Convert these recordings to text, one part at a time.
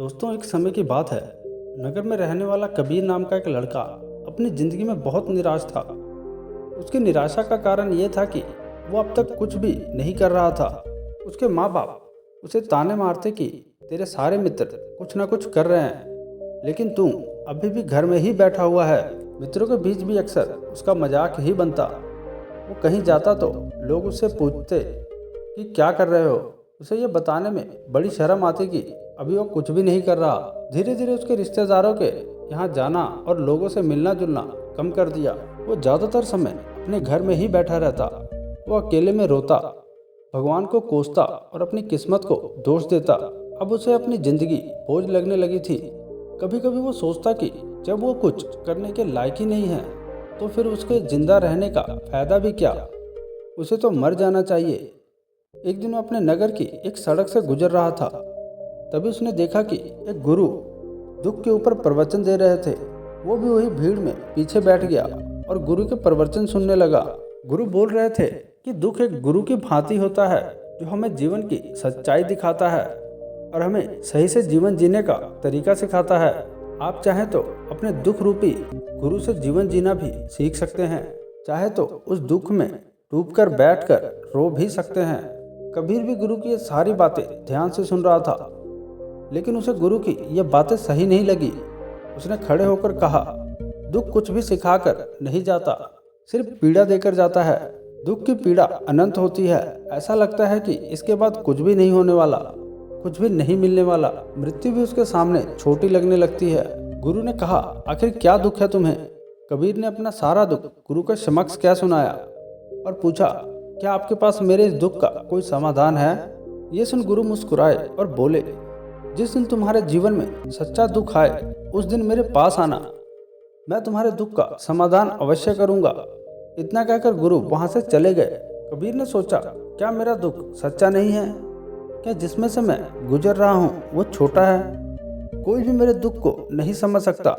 दोस्तों, एक समय की बात है। नगर में रहने वाला कबीर नाम का एक लड़का अपनी ज़िंदगी में बहुत निराश था। उसकी निराशा का कारण ये था कि वो अब तक कुछ भी नहीं कर रहा था। उसके माँ बाप उसे ताने मारते कि तेरे सारे मित्र कुछ ना कुछ कर रहे हैं, लेकिन तू अभी भी घर में ही बैठा हुआ है। मित्रों के बीच भी अक्सर उसका मजाक ही बनता। वो कहीं जाता तो लोग उससे पूछते कि क्या कर रहे हो। उसे ये बताने में बड़ी शर्म आती कि अभी वो कुछ भी नहीं कर रहा। धीरे धीरे उसके रिश्तेदारों के यहाँ जाना और लोगों से मिलना जुलना कम कर दिया। वो ज़्यादातर समय अपने घर में ही बैठा रहता। वो अकेले में रोता, भगवान को कोसता और अपनी किस्मत को दोष देता। अब उसे अपनी ज़िंदगी बोझ लगने लगी थी। कभी कभी वो सोचता कि जब वो कुछ करने के लायक ही नहीं है तो फिर उसके जिंदा रहने का फायदा भी क्या। उसे तो मर जाना चाहिए। एक दिन वो अपने नगर की एक सड़क से गुजर रहा था। तभी उसने देखा कि एक गुरु दुख के ऊपर प्रवचन दे रहे थे। वो भी वही भीड़ में पीछे बैठ गया और गुरु के प्रवचन सुनने लगा। गुरु बोल रहे थे कि दुख एक गुरु की भांति होता है जो हमें जीवन की सच्चाई दिखाता है और हमें सही से जीवन जीने का तरीका सिखाता है। आप चाहें तो अपने दुख रूपी गुरु से जीवन जीना भी सीख सकते हैं। चाहे तो उस दुख में डूबकर बैठकर रो भी सकते हैं। कबीर भी गुरु की ये सारी बातें ध्यान से सुन रहा था, लेकिन उसे गुरु की ये बातें सही नहीं लगी। उसने खड़े होकर कहा, दुख कुछ भी सिखाकर नहीं जाता, सिर्फ पीड़ा देकर जाता है। दुख की पीड़ा अनंत होती है। ऐसा लगता है कि इसके बाद कुछ भी नहीं होने वाला, कुछ भी नहीं मिलने वाला। मृत्यु भी उसके सामने छोटी लगने लगती है। गुरु ने कहा, आखिर क्या दुख है तुम्हें। कबीर ने अपना सारा दुख गुरु के समक्ष क्या सुनाया और पूछा, क्या आपके पास मेरे इस दुख का कोई समाधान है। ये सुन गुरु मुस्कुराए और बोले, जिस दिन तुम्हारे जीवन में सच्चा दुख आए उस दिन मेरे पास आना, मैं तुम्हारे दुख का समाधान अवश्य करूंगा। इतना कहकर गुरु वहां से चले गए। कबीर ने सोचा, क्या मेरा दुख सच्चा नहीं है। क्या जिसमें से मैं गुजर रहा हूँ वो छोटा है। कोई भी मेरे दुख को नहीं समझ सकता।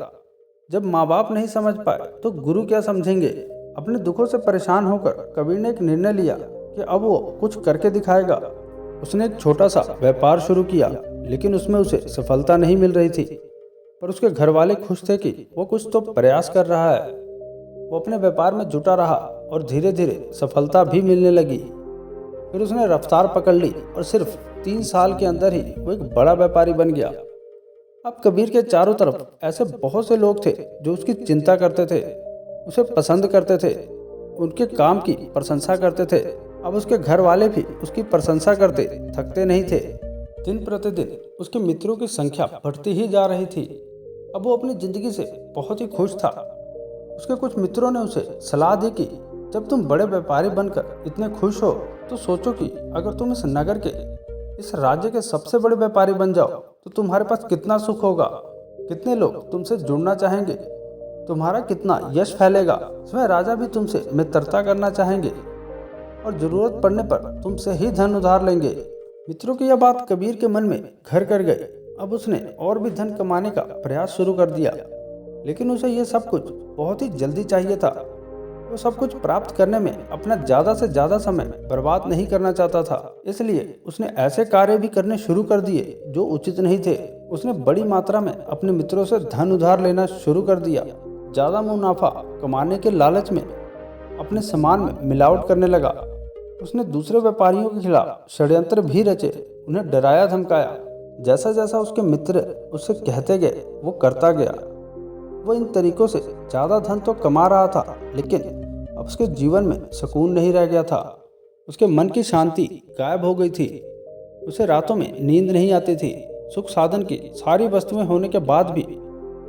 जब माँ बाप नहीं समझ पाए तो गुरु क्या समझेंगे। अपने दुखों से परेशान होकर कबीर ने एक निर्णय लिया कि अब वो कुछ करके दिखाएगा। उसने एक छोटा सा व्यापार शुरू किया, लेकिन उसमें उसे सफलता नहीं मिल रही थी। पर उसके घर वाले खुश थे कि वो कुछ तो प्रयास कर रहा है। वो अपने व्यापार में जुटा रहा और धीरे धीरे सफलता भी मिलने लगी। फिर उसने रफ्तार पकड़ ली और सिर्फ 3 साल के अंदर ही वो एक बड़ा व्यापारी बन गया। अब कबीर के चारों तरफ ऐसे बहुत से लोग थे जो उसकी चिंता करते थे, उसे पसंद करते थे, उनके काम की प्रशंसा करते थे। अब उसके घर वाले भी उसकी प्रशंसा करते थकते नहीं थे। दिन प्रतिदिन उसके मित्रों की संख्या बढ़ती ही जा रही थी। अब वो अपनी जिंदगी से बहुत ही खुश था। उसके कुछ मित्रों ने उसे सलाह दी कि जब तुम बड़े व्यापारी बनकर इतने खुश हो तो सोचो कि अगर तुम इस नगर के, इस राज्य के सबसे बड़े व्यापारी बन जाओ तो तुम्हारे पास कितना सुख होगा, कितने लोग तुमसे जुड़ना चाहेंगे, तुम्हारा कितना यश फैलेगा। स्वयं राजा भी तुमसे मित्रता करना चाहेंगे और जरूरत पड़ने पर तुमसे ही धन उधार लेंगे। मित्रों की यह बात कबीर के मन में घर कर गई। अब उसने और भी धन कमाने का प्रयास शुरू कर दिया, लेकिन उसे यह सब कुछ बहुत ही जल्दी चाहिए था। वो सब कुछ प्राप्त करने में अपना ज़्यादा से ज़्यादा समय बर्बाद नहीं करना चाहता था। इसलिए उसने ऐसे कार्य भी करने शुरू कर दिए जो उचित नहीं थे। उसने बड़ी मात्रा में अपने मित्रों से धन उधार लेना शुरू कर दिया। ज़्यादा मुनाफा कमाने के लालच में अपने सामान में मिलावट करने लगा। उसने दूसरे व्यापारियों के खिलाफ षड्यंत्र भी रचे, उन्हें डराया धमकाया। जैसा जैसा उसके मित्र उससे कहते गए वो करता गया। वो इन तरीकों से ज़्यादा धन तो कमा रहा था, लेकिन अब उसके जीवन में सुकून नहीं रह गया था। उसके मन की शांति गायब हो गई थी। उसे रातों में नींद नहीं आती थी। सुख साधन की सारी वस्तुएं होने के बाद भी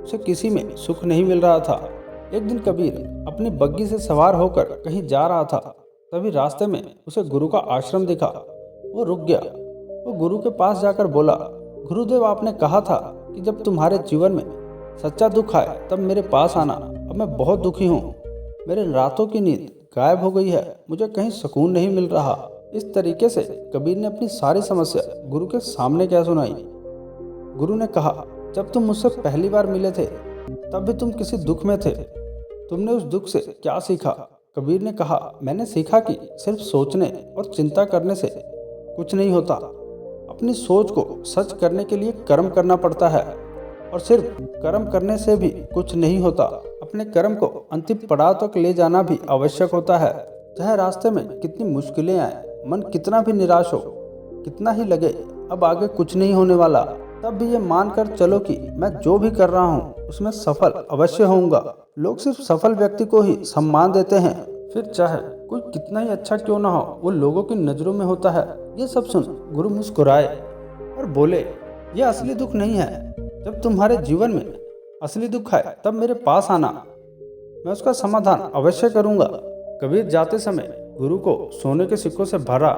उसे किसी में सुख नहीं मिल रहा था। एक दिन कबीर अपनी बग्गी से सवार होकर कहीं जा रहा था। तभी रास्ते में उसे गुरु का आश्रम दिखा। वो रुक गया। वो गुरु के पास जाकर बोला, गुरुदेव, आपने कहा था कि जब तुम्हारे जीवन में सच्चा दुख आए तब मेरे पास आना। अब मैं बहुत दुखी हूँ। मेरे रातों की नींद गायब हो गई है, मुझे कहीं सुकून नहीं मिल रहा। इस तरीके से कबीर ने अपनी सारी समस्या गुरु के सामने क्या सुनाई। गुरु ने कहा, जब तुम मुझसे पहली बार मिले थे तब भी तुम किसी दुख में थे। तुमने उस दुख से क्या सीखा। कबीर ने कहा, मैंने सीखा कि सिर्फ सोचने और चिंता करने से कुछ नहीं होता। अपनी सोच को सच करने के लिए कर्म करना पड़ता है, और सिर्फ कर्म करने से भी कुछ नहीं होता। अपने कर्म को अंतिम पड़ाव तक ले जाना भी आवश्यक होता है। चाहे रास्ते में कितनी मुश्किलें आए, मन कितना भी निराश हो, कितना ही लगे अब आगे कुछ नहीं होने वाला, तब भी ये मानकर चलो कि मैं जो भी कर रहा हूँ उसमें सफल अवश्य होऊंगा। लोग सिर्फ सफल व्यक्ति को ही सम्मान देते हैं, फिर चाहे कोई कितना ही अच्छा क्यों ना हो, वो लोगों की नज़रों में होता है। ये सब सुन गुरु मुस्कुराए और बोले, यह असली दुख नहीं है। जब तुम्हारे जीवन में असली दुख आए तब मेरे पास आना, मैं उसका समाधान अवश्य करूंगा। कबीर जाते समय गुरु को सोने के सिक्कों से भरा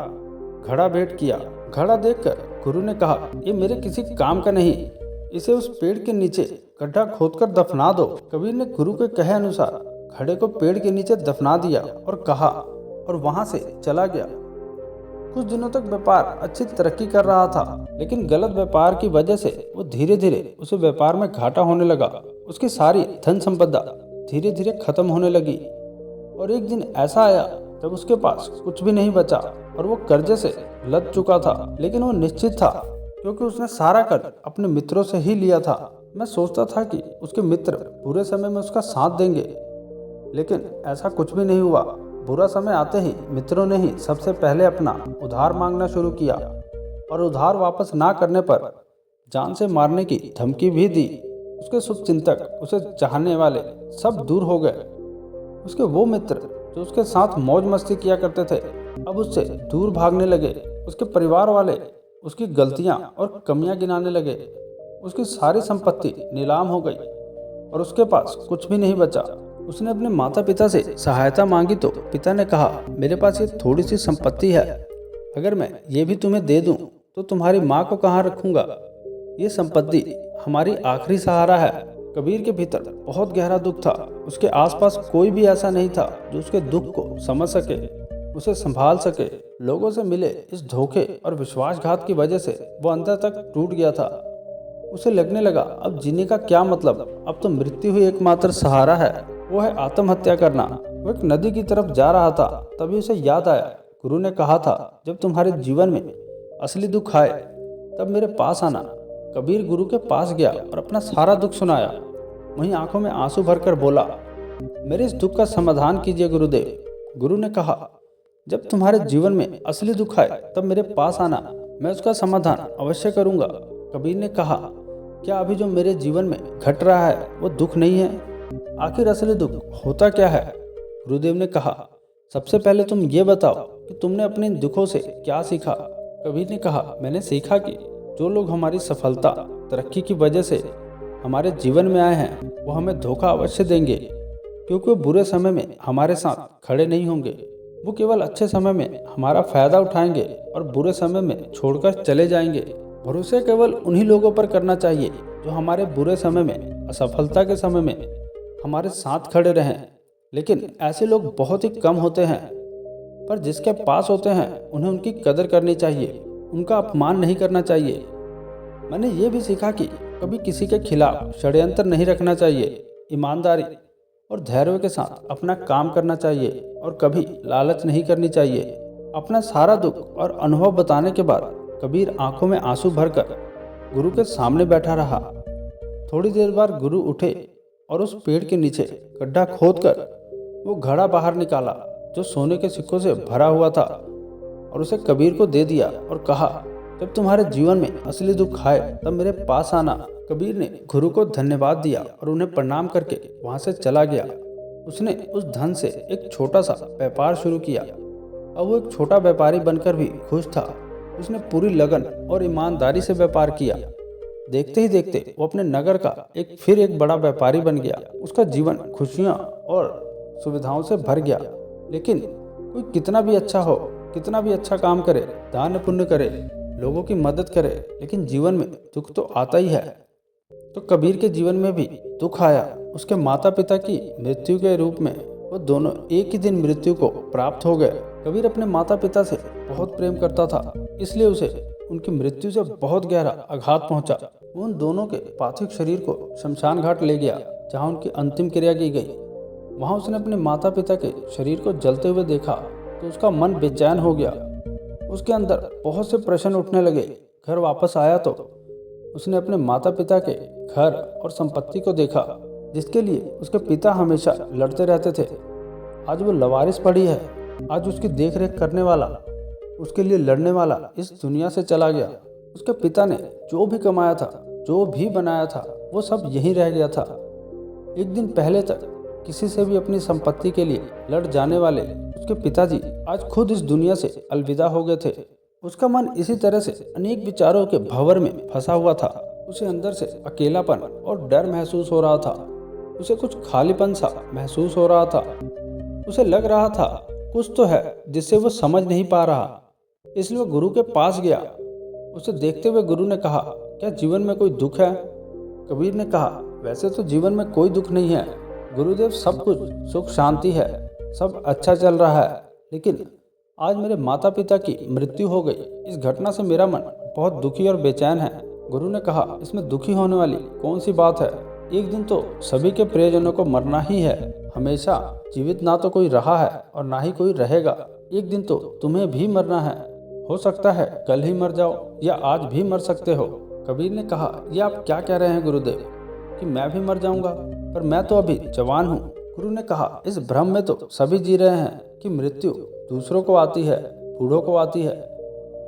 घड़ा भेंट किया। घड़ा देखकर गुरु ने कहा, ये मेरे किसी काम का नहीं, इसे उस पेड़ के नीचे गड्ढा खोदकर दफना दो। कबीर ने गुरु के कहे अनुसार घड़े को पेड़ के नीचे दफना दिया और कहा, और वहां से चला गया। कुछ दिनों तक व्यापार अच्छी तरक्की कर रहा था, लेकिन गलत व्यापार की वजह से वो धीरे धीरे उसे व्यापार में घाटा होने लगा। उसकी सारी धन संपदा धीरे धीरे खत्म होने लगी, और एक दिन ऐसा आया जब उसके पास कुछ भी नहीं बचा और वो कर्जे से लद चुका था। लेकिन वो निश्चित था, क्योंकि उसने सारा कर्ज अपने मित्रों से ही लिया था। मैं सोचता था कि उसके मित्र बुरे समय में उसका साथ देंगे, लेकिन ऐसा कुछ भी नहीं हुआ। बुरा समय आते ही मित्रों ने ही सबसे पहले अपना उधार मांगना शुरू किया, और उधार वापस ना करने पर जान से मारने की धमकी भी दी। उसके शुभचिंतक, उसे चाहने वाले सब दूर हो गए। उसके वो मित्र जो उसके साथ मौज मस्ती किया करते थे, अब उससे दूर भागने लगे। उसके परिवार वाले उसकी गलतियां और कमियां गिनाने लगे। उसकी सारी संपत्ति नीलाम हो गई और उसके पास कुछ भी नहीं बचा। उसने अपने माता पिता से सहायता मांगी तो पिता ने कहा, मेरे पास ये थोड़ी सी संपत्ति है, अगर मैं ये भी तुम्हें दे दूं तो तुम्हारी माँ को कहाँ रखूंगा। ये संपत्ति हमारी आखिरी सहारा है। कबीर के भीतर बहुत गहरा दुख था। उसके आसपास कोई भी ऐसा नहीं था जो उसके दुख को समझ सके, उसे संभाल सके। लोगों से मिले इस धोखे और विश्वासघात की वजह से वो अंदर तक टूट गया था। उसे लगने लगा, अब जीने का क्या मतलब, अब तो मृत्यु ही एकमात्र सहारा है। वो है आत्महत्या करना। वो एक नदी की तरफ जा रहा था, तभी उसे याद आया, गुरु ने कहा था, जब तुम्हारे जीवन में असली दुख आए तब मेरे पास आना। कबीर गुरु के पास गया और अपना सारा दुख सुनाया। वहीं आंखों में आंसू भरकर बोला, मेरे इस दुख का समाधान कीजिए गुरुदेव। गुरु ने कहा, जब तुम्हारे जीवन में असली दुख आए तब मेरे पास आना, मैं उसका समाधान अवश्य करूंगा। कबीर ने कहा, क्या अभी जो मेरे जीवन में घट रहा है वो दुख नहीं है? आखिर असली दुख होता क्या है? गुरुदेव ने कहा, सबसे पहले तुम ये बताओ कि तुमने अपने इन दुखों से क्या सीखा। कबीर ने कहा, मैंने सीखा कि जो लोग हमारी सफलता तरक्की की वजह से हमारे जीवन में आए हैं वो हमें धोखा अवश्य देंगे, क्योंकि वो बुरे समय में हमारे साथ खड़े नहीं होंगे। वो केवल अच्छे समय में हमारा फायदा उठाएंगे और बुरे समय में छोड़कर चले जाएंगे। भरोसा केवल उन्हीं लोगों पर करना चाहिए जो हमारे बुरे समय में, असफलता के समय में हमारे साथ खड़े रहें। लेकिन ऐसे लोग बहुत ही कम होते हैं, पर जिसके पास होते हैं उन्हें उनकी कदर करनी चाहिए, उनका अपमान नहीं करना चाहिए। मैंने ये भी सीखा कि कभी किसी के खिलाफ षड्यंत्र नहीं रखना चाहिए। ईमानदारी और धैर्य के साथ अपना काम करना चाहिए और कभी लालच नहीं करनी चाहिए। अपना सारा दुख और अनुभव बताने के बाद कबीर आंखों में आंसू भरकर गुरु के सामने बैठा रहा। थोड़ी देर बाद गुरु उठे और उस पेड़ के नीचे गड्ढा खोदकर वो घड़ा बाहर निकाला जो सोने के सिक्कों से भरा हुआ था, और उसे कबीर को दे दिया और कहा, जब तुम्हारे जीवन में असली दुख आए तब मेरे पास आना। कबीर ने गुरु को धन्यवाद दिया और उन्हें प्रणाम करके वहां से चला गया। उसने उस धन से एक छोटा सा व्यापार शुरू किया। अब वो एक छोटा व्यापारी बनकर भी खुश था। उसने पूरी लगन और ईमानदारी से व्यापार किया। देखते ही देखते वो अपने नगर का फिर एक बड़ा व्यापारी बन गया। उसका जीवन खुशियाँ और सुविधाओं से भर गया। लेकिन कोई कितना भी अच्छा हो, कितना भी अच्छा काम करे, दान पुण्य करे, लोगों की मदद करे, लेकिन जीवन में दुख तो आता ही है। तो कबीर के जीवन में भी दुख आया। उसके माता पिता की मृत्यु के रूप में वो दोनों एक ही दिन मृत्यु को प्राप्त हो गए। कबीर अपने माता पिता से बहुत प्रेम करता था, इसलिए उसे उनकी मृत्यु से बहुत गहरा आघात पहुंचा। उन दोनों के पार्थिव शरीर को शमशान घाट ले गया, जहां उनकी अंतिम क्रिया की गई। वहां उसने अपने माता पिता के शरीर को जलते हुए देखा तो उसका मन बेचैन हो गया। उसके अंदर बहुत से प्रश्न उठने लगे। घर वापस आया तो उसने अपने माता पिता के घर और संपत्ति को देखा, जिसके लिए उसके पिता हमेशा लड़ते रहते थे। आज वो लवारिस पड़ी है। आज उसकी देख रेख करने वाला, उसके लिए लड़ने वाला इस दुनिया से चला गया। उसके पिता ने जो भी कमाया था, जो भी बनाया था, वो सब यहीं रह गया था। एक दिन पहले तक किसी से भी अपनी संपत्ति के लिए लड़ जाने वाले उसके पिताजी आज खुद इस दुनिया से अलविदा हो गए थे। उसका मन इसी तरह से अनेक विचारों के भंवर में फंसा हुआ था। उसे अंदर से अकेलापन और डर महसूस हो रहा था। उसे कुछ खालीपन सा महसूस हो रहा था। उसे लग रहा था कुछ तो है जिससे वो समझ नहीं पा रहा। इसलिए वो गुरु के पास गया। उसे देखते हुए गुरु ने कहा, क्या जीवन में कोई दुख है? कबीर ने कहा, वैसे तो जीवन में कोई दुख नहीं है गुरुदेव, सब कुछ सुख शांति है, सब अच्छा चल रहा है। लेकिन आज मेरे माता पिता की मृत्यु हो गई। इस घटना से मेरा मन बहुत दुखी और बेचैन है। गुरु ने कहा, इसमें दुखी होने वाली कौन सी बात है? एक दिन तो सभी के प्रियजनों को मरना ही है। हमेशा जीवित ना तो कोई रहा है और ना ही कोई रहेगा। एक दिन तो तुम्हें भी मरना है। हो सकता है कल ही मर जाओ या आज भी मर सकते हो। कबीर ने कहा, ये आप क्या कह रहे हैं गुरुदेव कि मैं भी मर जाऊंगा? पर मैं तो अभी जवान हूँ। गुरु ने कहा, इस भ्रम में तो सभी जी रहे हैं कि मृत्यु दूसरों को आती है, बूढ़ों को आती है।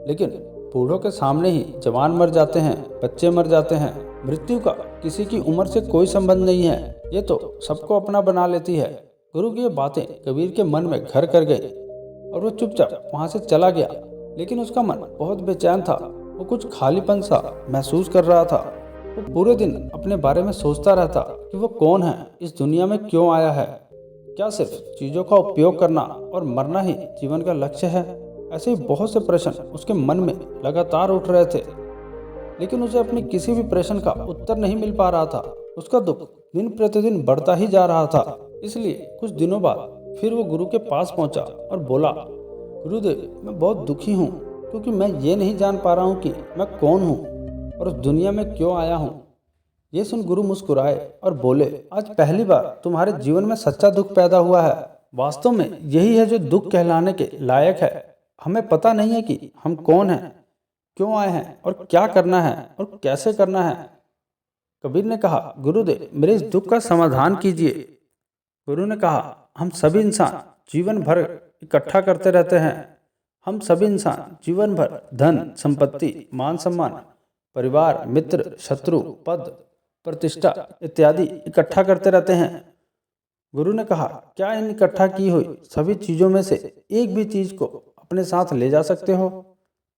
लेकिन बूढ़ों के सामने ही जवान मर जाते हैं, बच्चे मर जाते हैं। मृत्यु का किसी की उम्र से कोई संबंध नहीं है। ये तो सबको अपना बना लेती है। गुरु की ये बातें कबीर के मन में घर कर गई और वो चुपचाप वहाँ से चला गया। लेकिन उसका मन बहुत बेचैन था। वो कुछ खालीपन सा महसूस कर रहा था। वो पूरे दिन अपने बारे में सोचता रहता कि वो कौन है, इस दुनिया में क्यों आया है। क्या सिर्फ चीज़ों का उपयोग करना और मरना ही जीवन का लक्ष्य है? ऐसे ही बहुत से प्रश्न उसके मन में लगातार उठ रहे थे। लेकिन उसे अपने किसी भी प्रश्न का उत्तर नहीं मिल पा रहा था। उसका दुख दिन प्रतिदिन बढ़ता ही जा रहा था। इसलिए कुछ दिनों बाद फिर वो गुरु के पास पहुंचा और बोला, गुरुदेव, मैं बहुत दुखी हूँ क्योंकि मैं ये नहीं जान पा रहा हूँ कि मैं कौन हूँ और उस दुनिया में क्यों आया हूँ। ये सुन गुरु मुस्कुराए और बोले, आज पहली बार तुम्हारे जीवन में सच्चा दुख पैदा हुआ है। वास्तव में यही है जो दुख कहलाने के लायक है। हमें पता नहीं है कि हम कौन हैं, क्यों आए हैं और क्या करना है और कैसे करना है। कबीर ने कहा, गुरुदेव, मेरे इस दुख का समाधान कीजिए। गुरु ने कहा, हम सभी इंसान जीवन भर इकट्ठा करते रहते हैं। हम सभी इंसान जीवन भर धन, संपत्ति, मान सम्मान, परिवार, मित्र, शत्रु, पद, प्रतिष्ठा इत्यादि इकट्ठा करते रहते हैं। गुरु ने कहा, क्या इन इकट्ठा की हुई सभी चीजों में से एक भी चीज को अपने साथ ले जा सकते हो?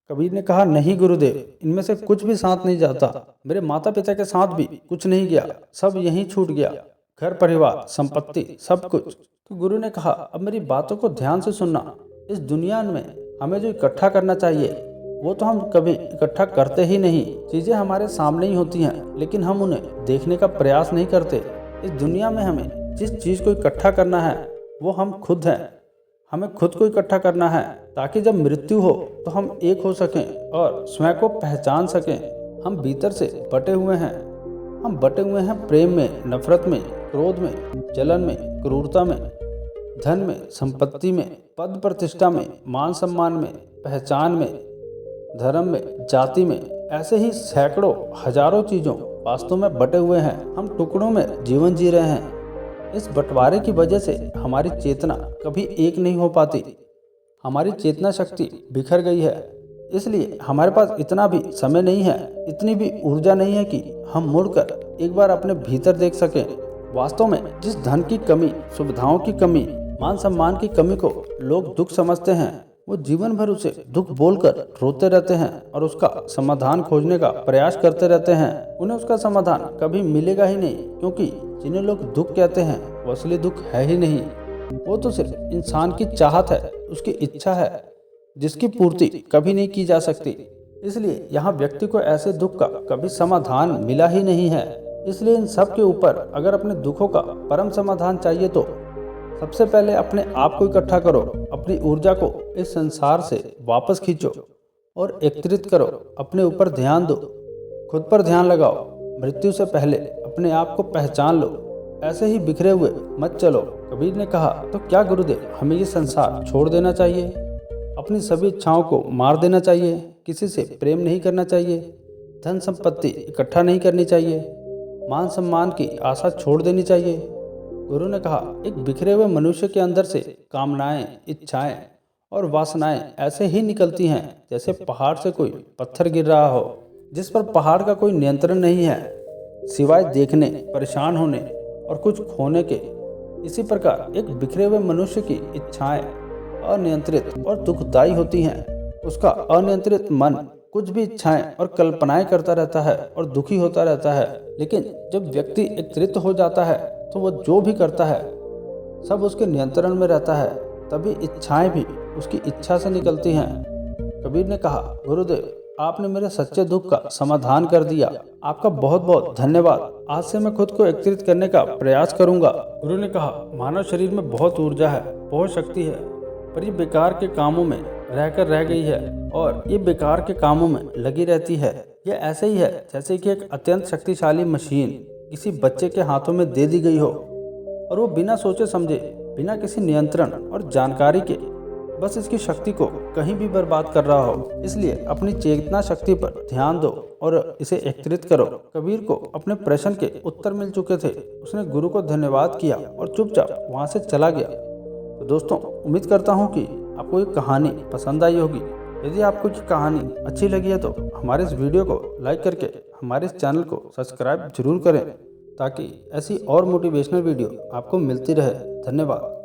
कबीर ने कहा, नहीं गुरुदेव, इनमें से कुछ भी साथ नहीं जाता। मेरे माता पिता के साथ भी कुछ नहीं गया, सब यहीं छूट गया। घर परिवार, संपत्ति, सब कुछ। तो गुरु ने कहा, अब मेरी बातों को ध्यान से सुनना। इस दुनिया में हमें जो इकट्ठा करना चाहिए वो तो हम कभी इकट्ठा करते ही नहीं। चीज़ें हमारे सामने ही होती हैं, लेकिन हम उन्हें देखने का प्रयास नहीं करते। इस दुनिया में हमें जिस चीज़ को इकट्ठा करना है वो हम खुद हैं। हमें खुद को इकट्ठा करना है ताकि जब मृत्यु हो तो हम एक हो सकें और स्वयं को पहचान सकें। हम भीतर से बटे हुए हैं। हम बटे हुए हैं प्रेम में, नफरत में, क्रोध में, जलन में, क्रूरता में, धन में, संपत्ति में, पद प्रतिष्ठा में, मान सम्मान में, पहचान में, धर्म में, जाति में। ऐसे ही सैकड़ों हजारों चीज़ों वास्तव में बटे हुए हैं। हम टुकड़ों में जीवन जी रहे हैं। इस बंटवारे की वजह से हमारी चेतना कभी एक नहीं हो पाती। हमारी चेतना शक्ति बिखर गई है। इसलिए हमारे पास इतना भी समय नहीं है, इतनी भी ऊर्जा नहीं है कि हम मुड़कर एक बार अपने भीतर देख सकें। वास्तव में जिस धन की कमी, सुविधाओं की कमी, मान सम्मान की कमी को लोग दुख समझते हैं, वो जीवन भर उसे दुख बोलकर रोते रहते हैं और उसका समाधान खोजने का प्रयास करते रहते हैं। उन्हें उसका समाधान कभी मिलेगा ही नहीं, क्योंकि जिन्हें लोग दुख कहते हैं वो असली दुख है ही नहीं। वो तो सिर्फ इंसान की चाहत है, उसकी इच्छा है, जिसकी पूर्ति कभी नहीं की जा सकती। इसलिए यहाँ व्यक्ति को ऐसे दुख का कभी समाधान मिला ही नहीं है। इसलिए इन सब के ऊपर अगर अपने दुखों का परम समाधान चाहिए तो सबसे पहले अपने आप को इकट्ठा करो। अपनी ऊर्जा को इस संसार से वापस खींचो और एकत्रित करो। अपने ऊपर ध्यान दो, खुद पर ध्यान लगाओ। मृत्यु से पहले अपने आप को पहचान लो। ऐसे ही बिखरे हुए मत चलो। कबीर ने कहा, तो क्या गुरुदेव, हमें ये संसार छोड़ देना चाहिए? अपनी सभी इच्छाओं को मार देना चाहिए? किसी से प्रेम नहीं करना चाहिए, धन संपत्ति इकट्ठा नहीं करनी चाहिए, मान सम्मान की आशा छोड़ देनी चाहिए। गुरु ने कहा, एक बिखरे हुए मनुष्य के अंदर से कामनाएं, इच्छाएं और वासनाएं ऐसे ही निकलती हैं जैसे पहाड़ से कोई पत्थर गिर रहा हो, जिस पर पहाड़ का कोई नियंत्रण नहीं है सिवाय देखने, परेशान होने और कुछ खोने के। इसी प्रकार एक बिखरे हुए मनुष्य की इच्छाएं अनियंत्रित और दुखदायी होती हैं। उसका अनियंत्रित मन कुछ भी इच्छाएं और कल्पनाएं करता रहता है और दुखी होता रहता है। लेकिन जब व्यक्ति एकत्रित हो जाता है तो वह जो भी करता है सब उसके नियंत्रण में रहता है, तभी इच्छाएं भी उसकी इच्छा से निकलती हैं। कबीर ने कहा, गुरुदेव, आपने मेरे सच्चे दुख का समाधान कर दिया। आपका बहुत बहुत धन्यवाद। आज से मैं खुद को एकत्रित करने का प्रयास करूंगा। गुरु ने कहा, मानव शरीर में बहुत ऊर्जा है, बहुत शक्ति है, पर ये बेकार के कामों में रहकर रह गई है और ये बेकार के कामों में लगी रहती है। ये ऐसे ही है जैसे कि एक अत्यंत शक्तिशाली मशीन किसी बच्चे के हाथों में दे दी गई हो और वो बिना सोचे समझे, बिना किसी नियंत्रण और जानकारी के बस इसकी शक्ति को कहीं भी बर्बाद कर रहा हो। इसलिए अपनी चेतना शक्ति पर ध्यान दो और इसे एकत्रित करो। कबीर को अपने प्रश्न के उत्तर मिल चुके थे। उसने गुरु को धन्यवाद किया और चुपचाप वहां से चला गया। तो दोस्तों, उम्मीद करता हूँ कि आपको ये कहानी पसंद आई होगी। यदि आपको ये कहानी अच्छी लगी है तो हमारे इस वीडियो को लाइक करके हमारे इस चैनल को सब्सक्राइब जरूर करें, ताकि ऐसी और मोटिवेशनल वीडियो आपको मिलती रहे। धन्यवाद।